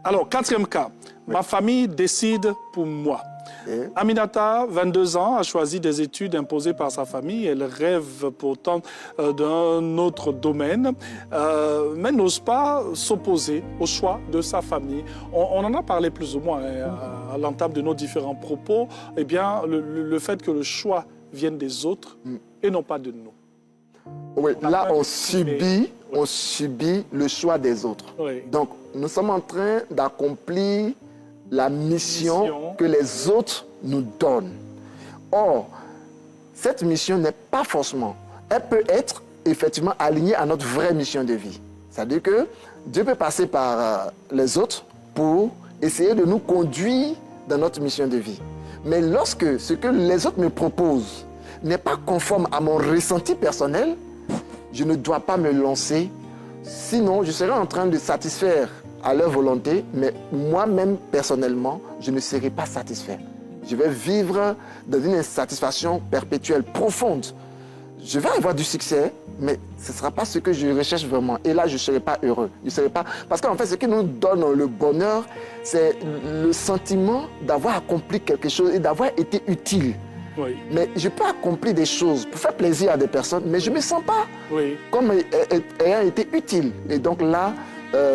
Alors, quatrième cas, ma famille décide pour moi. Aminata, 22 ans, a choisi des études imposées par sa famille. Elle rêve pourtant d'un autre domaine, mais n'ose pas s'opposer au choix de sa famille. On en a parlé plus ou moins à l'entame de nos différents propos. Eh bien, le fait que le choix vienne des autres et non pas de nous. Oui, là, on subit le choix des autres. Oui. Donc, nous sommes en train d'accomplir la mission que les autres nous donnent. Or, cette mission n'est pas forcément, elle peut être effectivement alignée à notre vraie mission de vie. C'est-à-dire que Dieu peut passer par les autres pour essayer de nous conduire dans notre mission de vie. Mais lorsque ce que les autres me proposent n'est pas conforme à mon ressenti personnel, je ne dois pas me lancer, sinon je serai en train de satisfaire à leur volonté, mais moi-même, personnellement, je ne serai pas satisfait. Je vais vivre dans une insatisfaction perpétuelle, profonde. Je vais avoir du succès, mais ce ne sera pas ce que je recherche vraiment. Et là, je ne serai pas heureux. Je serai pas... Parce qu'en fait, ce qui nous donne le bonheur, c'est le sentiment d'avoir accompli quelque chose et d'avoir été utile. Oui. Mais je peux accomplir des choses pour faire plaisir à des personnes, mais je ne me sens pas comme ayant été utile. Et donc là,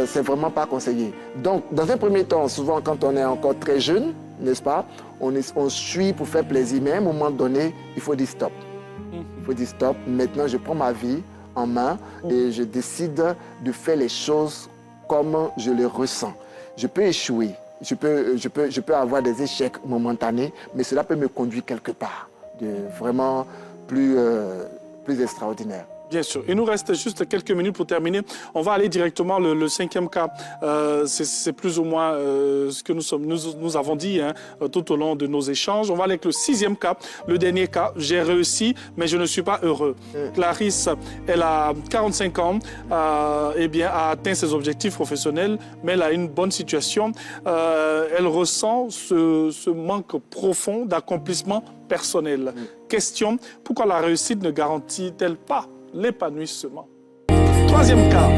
c'est vraiment pas conseillé. Donc, dans un premier temps, souvent quand on est encore très jeune, n'est-ce pas, on suit pour faire plaisir, mais à un moment donné, il faut dire stop. Il faut dire stop. Maintenant, je prends ma vie en main et je décide de faire les choses comme je les ressens. Je peux échouer, je peux avoir des échecs momentanés, mais cela peut me conduire quelque part de vraiment plus extraordinaire. Bien sûr. Il nous reste juste quelques minutes pour terminer. On va aller directement le cinquième cas. C'est plus ou moins ce que nous avons dit tout au long de nos échanges. On va aller avec le sixième cas. Le dernier cas, j'ai réussi, mais je ne suis pas heureux. Clarisse, elle a 45 ans, eh bien, a atteint ses objectifs professionnels, mais elle a une bonne situation. Elle ressent ce manque profond d'accomplissement personnel. Question, pourquoi la réussite ne garantit-elle pas l'épanouissement? Troisième cas,